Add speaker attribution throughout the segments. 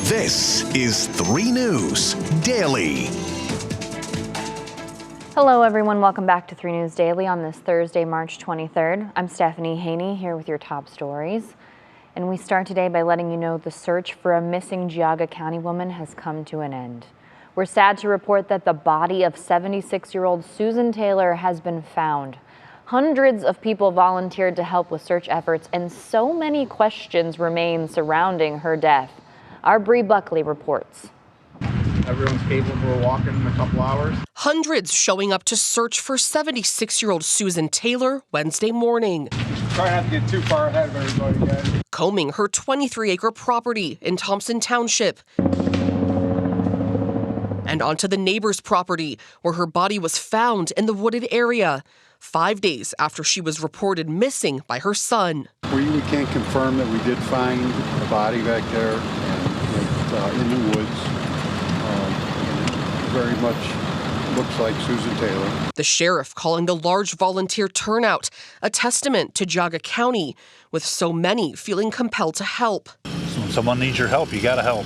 Speaker 1: This is 3 News Daily.
Speaker 2: Hello everyone, welcome back to 3 News Daily on this Thursday, March 23rd. I'm Stephanie Haney here with your top stories. And we start today by letting you know the search for a missing Geauga County woman has come to an end. We're sad to report that the body of 76-year-old Susan Taylor has been found. Hundreds of people volunteered to help with search efforts, and so many questions remain surrounding her death. Our Bree Buckley reports.
Speaker 3: Everyone's capable of walking in a couple hours.
Speaker 4: Hundreds showing up to search for 76-year-old Susan Taylor Wednesday morning.
Speaker 3: Try not to get too far ahead of everybody, guys.
Speaker 4: Combing her 23-acre property in Thompson Township and onto the neighbor's property where her body was found in the wooded area 5 days after she was reported missing by her son.
Speaker 5: We can confirm that we did find a body back there and in the woods. Very much looks like Susan Taylor.
Speaker 4: The sheriff calling the large volunteer turnout a testament to Geauga County, with so many feeling compelled to help.
Speaker 6: So when someone needs your help, you got to help.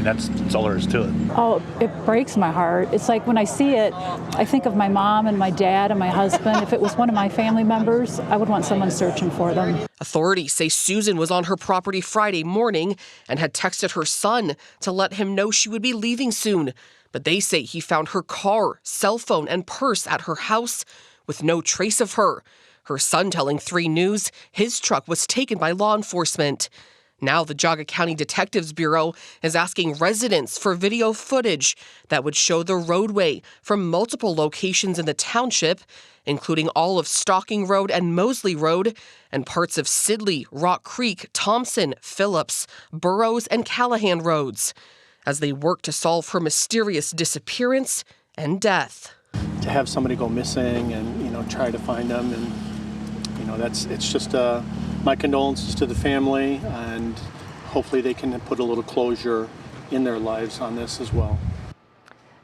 Speaker 6: That's all there is to it.
Speaker 7: Oh, it breaks my heart. It's like when I see it, I think of my mom and my dad and my husband. If it was one of my family members, I would want someone searching for them.
Speaker 4: Authorities say Susan was on her property Friday morning and had texted her son to let him know she would be leaving soon. But they say he found her car, cell phone, and purse at her house with no trace of her. Her son telling 3 News his truck was taken by law enforcement. Now the Geauga County Detectives Bureau is asking residents for video footage that would show the roadway from multiple locations in the township, including all of Stocking Road and Mosley Road, and parts of Sidley, Rock Creek, Thompson, Phillips, Burroughs, and Callahan roads, as they work to solve her mysterious disappearance and death.
Speaker 8: To have somebody go missing and, try to find them, and, it's just my condolences to the family, and hopefully they can put a little closure in their lives on this as well.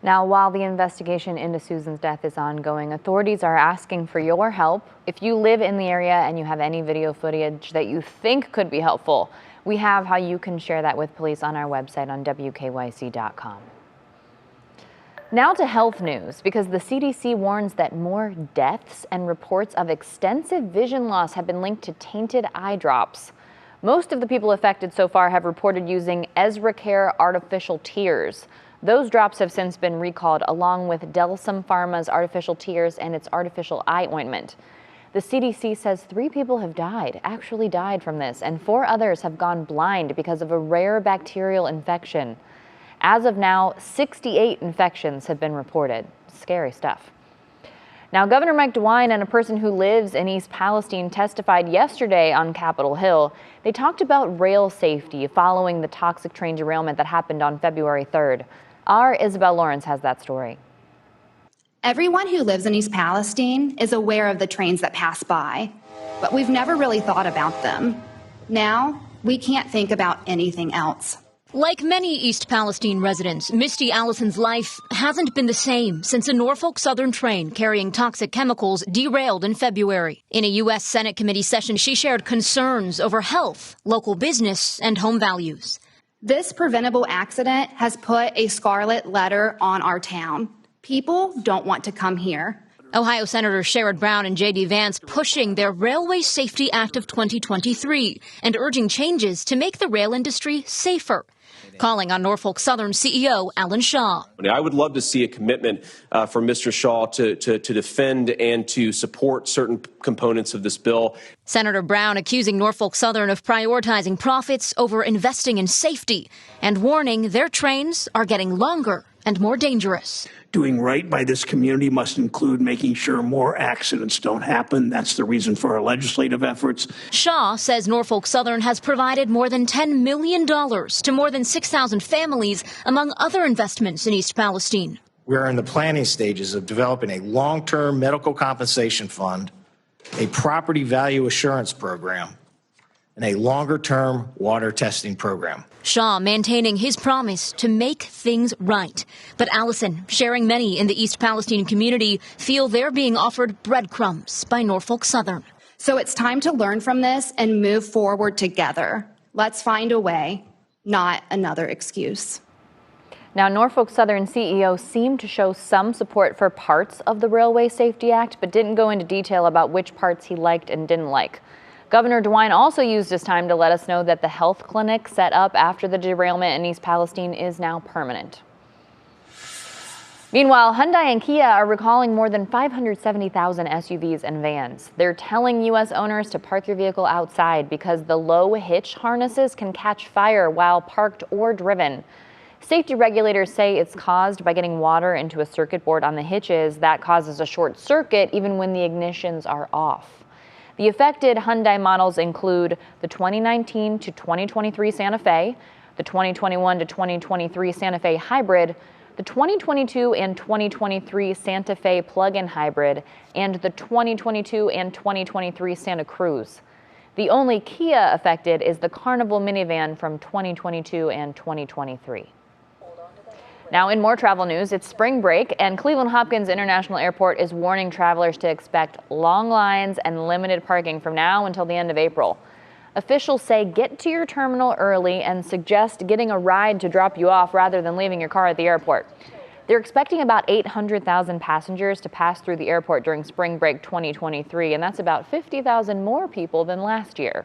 Speaker 2: Now, while the investigation into Susan's death is ongoing, authorities are asking for your help. If you live in the area and you have any video footage that you think could be helpful, we have how you can share that with police on our website on WKYC.com. Now to health news, because the CDC warns that more deaths and reports of extensive vision loss have been linked to tainted eye drops. Most of the people affected so far have reported using EzraCare artificial tears. Those drops have since been recalled, along with Delsum Pharma's artificial tears and its artificial eye ointment. The CDC says 3 people have actually died from this, and 4 others have gone blind because of a rare bacterial infection. As of now, 68 infections have been reported. Scary stuff. Now, Governor Mike DeWine and a person who lives in East Palestine testified yesterday on Capitol Hill. They talked about rail safety following the toxic train derailment that happened on February 3rd. Our Isabel Lawrence has that story.
Speaker 9: Everyone who lives in East Palestine is aware of the trains that pass by, but we've never really thought about them. Now, we can't think about anything else.
Speaker 10: Like many East Palestine residents, Misty Allison's life hasn't been the same since a Norfolk Southern train carrying toxic chemicals derailed in February. In a U.S. Senate committee session, she shared concerns over health, local business, and home values.
Speaker 9: This preventable accident has put a scarlet letter on our town. People don't want to come here.
Speaker 10: Ohio Senators Sherrod Brown and J.D. Vance pushing their Railway Safety Act of 2023 and urging changes to make the rail industry safer. Calling on Norfolk Southern CEO Alan Shaw.
Speaker 11: I would love to see a commitment from Mr. Shaw to defend and to support certain components of this bill.
Speaker 10: Senator Brown accusing Norfolk Southern of prioritizing profits over investing in safety and warning their trains are getting longer and more dangerous.
Speaker 12: Doing right by this community must include making sure more accidents don't happen. That's the reason for our legislative efforts.
Speaker 10: Shaw says Norfolk Southern has provided more than $10 million to more than 6,000 families, among other investments in East Palestine.
Speaker 13: We're in the planning stages of developing a long-term medical compensation fund, a property value assurance program, and a longer-term water testing program.
Speaker 10: Shaw maintaining his promise to make things right. But Allison, sharing many in the East Palestine community, feel they're being offered breadcrumbs by Norfolk Southern.
Speaker 9: So it's time to learn from this and move forward together. Let's find a way, not another excuse.
Speaker 2: Now, Norfolk Southern CEO seemed to show some support for parts of the Railway Safety Act, but didn't go into detail about which parts he liked and didn't like. Governor DeWine also used his time to let us know that the health clinic set up after the derailment in East Palestine is now permanent. Meanwhile, Hyundai and Kia are recalling more than 570,000 SUVs and vans. They're telling U.S. owners to park your vehicle outside because the low hitch harnesses can catch fire while parked or driven. Safety regulators say it's caused by getting water into a circuit board on the hitches that causes a short circuit even when the ignitions are off. The affected Hyundai models include the 2019 to 2023 Santa Fe, the 2021 to 2023 Santa Fe Hybrid, the 2022 and 2023 Santa Fe plug-in hybrid, and the 2022 and 2023 Santa Cruz. The only Kia affected is the Carnival minivan from 2022 and 2023. Now, in more travel news, it's spring break, and Cleveland Hopkins International Airport is warning travelers to expect long lines and limited parking from now until the end of April. Officials say get to your terminal early and suggest getting a ride to drop you off rather than leaving your car at the airport. They're expecting about 800,000 passengers to pass through the airport during spring break 2023, and that's about 50,000 more people than last year.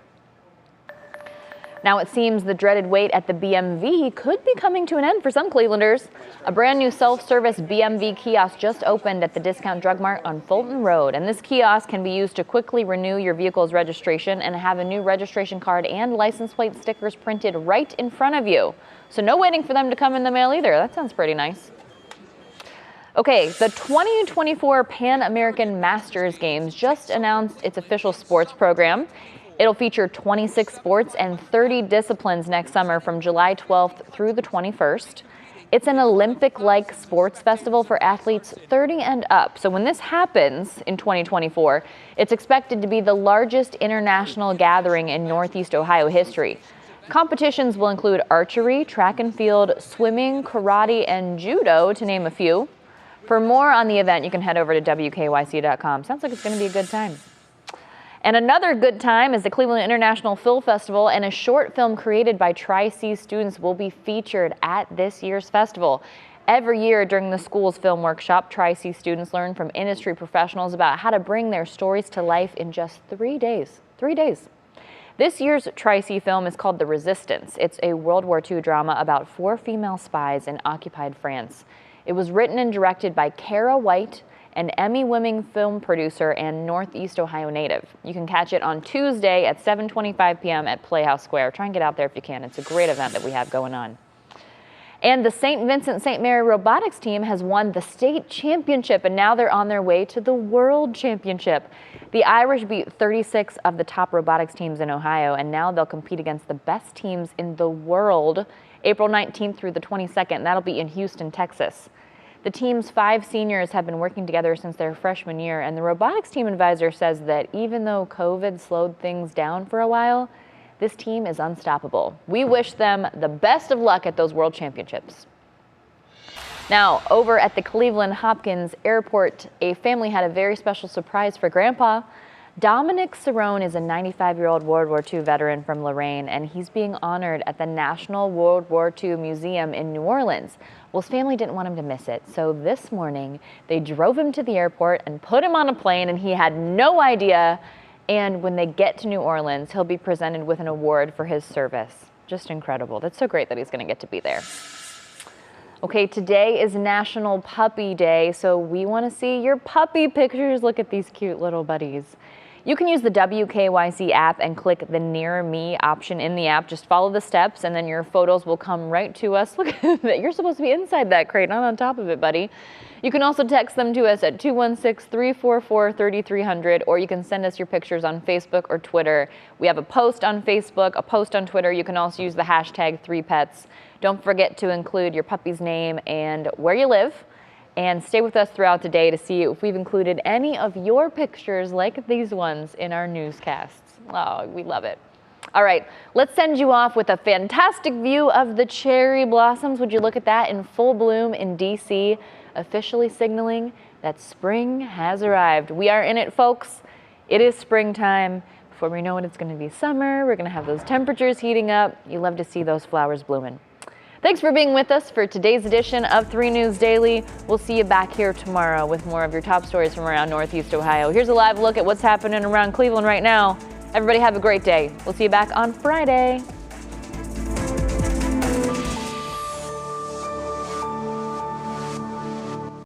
Speaker 2: Now it seems the dreaded wait at the BMV could be coming to an end for some Clevelanders. A brand new self-service BMV kiosk just opened at the Discount Drug Mart on Fulton Road, and this kiosk can be used to quickly renew your vehicle's registration and have a new registration card and license plate stickers printed right in front of you. So no waiting for them to come in the mail either. That sounds pretty nice. Okay, the 2024 Pan American Masters Games just announced its official sports program. It'll feature 26 sports and 30 disciplines next summer from July 12th through the 21st. It's an Olympic-like sports festival for athletes 30 and up. So when this happens in 2024, it's expected to be the largest international gathering in Northeast Ohio history. Competitions will include archery, track and field, swimming, karate, and judo, to name a few. For more on the event, you can head over to WKYC.com. Sounds like it's going to be a good time. And another good time is the Cleveland International Film Festival, and a short film created by Tri-C students will be featured at this year's festival. Every year during the school's film workshop, Tri-C students learn from industry professionals about how to bring their stories to life in just 3 days. 3 days. This year's Tri-C film is called The Resistance. It's a World War II drama about 4 female spies in occupied France. It was written and directed by Kara White, an Emmy-winning film producer and Northeast Ohio native. You can catch it on Tuesday at 7:25 p.m. at Playhouse Square. Try and get out there if you can. It's a great event that we have going on. And the St. Vincent St. Mary robotics team has won the state championship, and now they're on their way to the world championship. The Irish beat 36 of the top robotics teams in Ohio, and now they'll compete against the best teams in the world April 19th through the 22nd. That'll be in Houston, Texas. The team's 5 seniors have been working together since their freshman year, and the robotics team advisor says that even though COVID slowed things down for a while, this team is unstoppable. We wish them the best of luck at those World Championships. Now, over at the Cleveland Hopkins Airport, a family had a very special surprise for Grandpa. Dominic Cerrone is a 95-year-old World War II veteran from Lorraine, and he's being honored at the National World War II Museum in New Orleans. Well, his family didn't want him to miss it, so this morning they drove him to the airport and put him on a plane, and he had no idea. And when they get to New Orleans, he'll be presented with an award for his service. Just incredible. That's so great that he's going to get to be there. Okay, today is National Puppy Day, so we want to see your puppy pictures. Look at these cute little buddies. You can use the WKYC app and click the Near Me option in the app. Just follow the steps and then your photos will come right to us. Look at that. You're supposed to be inside that crate, not on top of it, buddy. You can also text them to us at 216-344-3300, or you can send us your pictures on Facebook or Twitter. We have a post on Facebook, a post on Twitter. You can also use the hashtag 3Pets. Don't forget to include your puppy's name and where you live. And stay with us throughout the day to see if we've included any of your pictures like these ones in our newscasts. Oh, we love it. All right, let's send you off with a fantastic view of the cherry blossoms. Would you look at that in full bloom in DC, officially signaling that spring has arrived. We are in it, folks. It is springtime. Before before we know it, it's going to be summer. We're going to have those temperatures heating up. You love to see those flowers blooming. Thanks for being with us for today's edition of 3 News Daily. We'll see you back here tomorrow with more of your top stories from around Northeast Ohio. Here's a live look at what's happening around Cleveland right now. Everybody have a great day. We'll see you back on Friday.